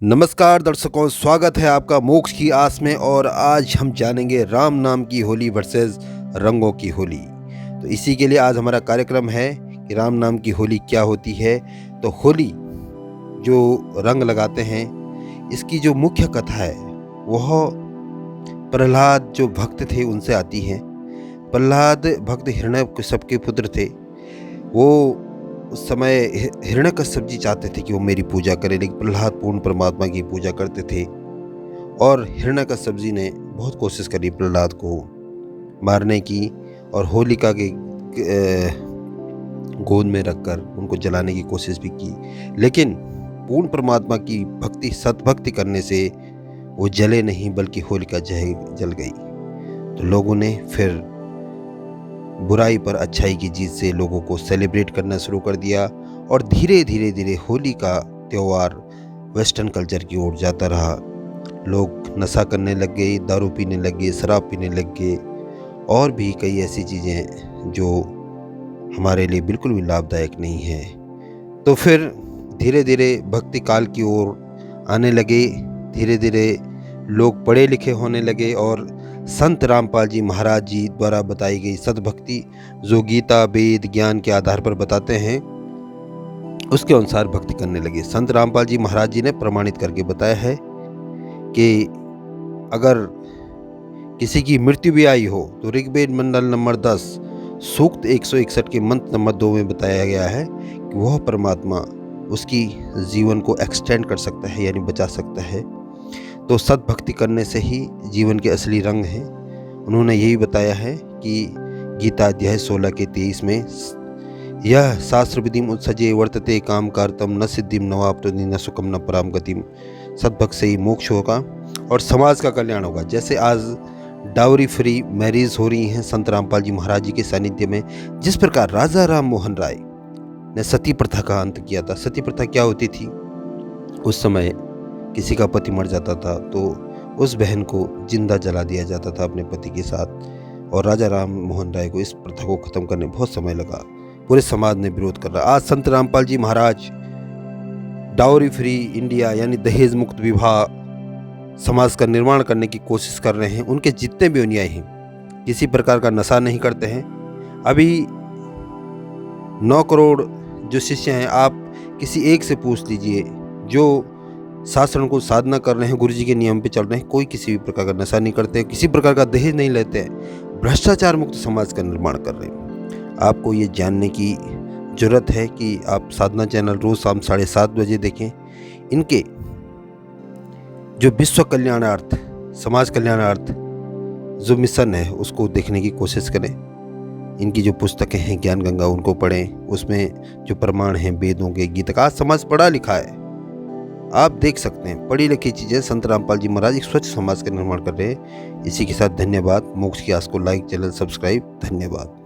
नमस्कार दर्शकों, स्वागत है आपका मोक्ष की आस में। और आज हम जानेंगे राम नाम की होली वर्सेस रंगों की होली। तो इसी के लिए आज हमारा कार्यक्रम है कि राम नाम की होली क्या होती है। तो होली जो रंग लगाते हैं, इसकी जो मुख्य कथा है वह प्रहलाद जो भक्त थे उनसे आती है। प्रहलाद भक्त हिरण्यकश्यप के पुत्र थे। वो उस समय हिरण्यकश्यप जी चाहते थे कि वो मेरी पूजा करे, लेकिन प्रहलाद पूर्ण परमात्मा की पूजा करते थे। और हिरण्यकश्यप जी ने बहुत कोशिश करी प्रहलाद को मारने की और होलिका के गोद में रखकर उनको जलाने की कोशिश भी की, लेकिन पूर्ण परमात्मा की भक्ति सतभक्ति करने से वो जले नहीं, बल्कि होलिका जल गई। तो लोगों ने फिर बुराई पर अच्छाई की जीत से लोगों को सेलिब्रेट करना शुरू कर दिया। और धीरे धीरे होली का त्यौहार वेस्टर्न कल्चर की ओर जाता रहा। लोग नशा करने लग गए, दारू पीने लग गए, शराब पीने लग गए और भी कई ऐसी चीज़ें जो हमारे लिए बिल्कुल भी लाभदायक नहीं है। तो फिर धीरे धीरे भक्ति काल की ओर आने लगे। धीरे धीरे लोग पढ़े लिखे होने लगे और संत रामपाल जी महाराज जी द्वारा बताई गई सद्भक्ति, जो गीता वेद ज्ञान के आधार पर बताते हैं, उसके अनुसार भक्ति करने लगे। संत रामपाल जी महाराज जी ने प्रमाणित करके बताया है कि अगर किसी की मृत्यु भी आई हो तो ऋग्वेद मंडल नंबर 10 सूक्त 161 के मंत्र नंबर 2 में बताया गया है कि वह परमात्मा उसकी जीवन को एक्सटेंड कर सकता है, यानी बचा सकता है। तो सद्भक्ति करने से ही जीवन के असली रंग हैं। उन्होंने यही बताया है कि गीता अध्याय 16 के 23 में, यह शास्त्र विधिम उत्सजे वर्तते काम कार्तम न सिद्धिम नवाप्तोनि न सुखम न पराम गतिम। सद्भक्त से ही मोक्ष होगा और समाज का कल्याण होगा। जैसे आज डाउरी फ्री मैरिज हो रही हैं संत रामपाल जी महाराज जी के सानिध्य में, जिस प्रकार राजा राम मोहन राय ने सती प्रथा का अंत किया था। सती प्रथा क्या होती थी? उस समय किसी का पति मर जाता था तो उस बहन को जिंदा जला दिया जाता था अपने पति के साथ। और राजा राम मोहन राय को इस प्रथा को ख़त्म करने बहुत समय लगा। पूरे समाज ने विरोध कर रहा। आज संत रामपाल जी महाराज डाउरी फ्री इंडिया यानी दहेज मुक्त विवाह समाज का निर्माण करने की कोशिश कर रहे हैं। उनके जितने भी अनुयायी हैं किसी प्रकार का नशा नहीं करते हैं। अभी 9 करोड़ जो शिष्य हैं, आप किसी एक से पूछ लीजिए जो शास्त्रों को साधना कर रहे हैं, गुरु जी के नियम पे चल रहे हैं, कोई किसी भी प्रकार का नशा नहीं करते, किसी प्रकार का दहेज नहीं लेते हैं, भ्रष्टाचार मुक्त समाज का निर्माण कर रहे हैं। आपको ये जानने की ज़रूरत है कि आप साधना चैनल रोज़ शाम 7:30 बजे देखें। इनके जो विश्व कल्याणार्थ, समाज कल्याणार्थ जो मिशन है उसको देखने की कोशिश करें। इनकी जो पुस्तकें हैं ज्ञान गंगा, उनको पढ़ें। उसमें जो प्रमाण हैं वेदों के, गीता का, समाज पढ़ा लिखा है, आप देख सकते हैं। पढ़ी लिखी चीज़ें संत रामपाल जी महाराज एक स्वच्छ समाज का निर्माण कर रहे हैं। इसी के साथ धन्यवाद। मोक्ष की आस को लाइक, चैनल सब्सक्राइब। धन्यवाद।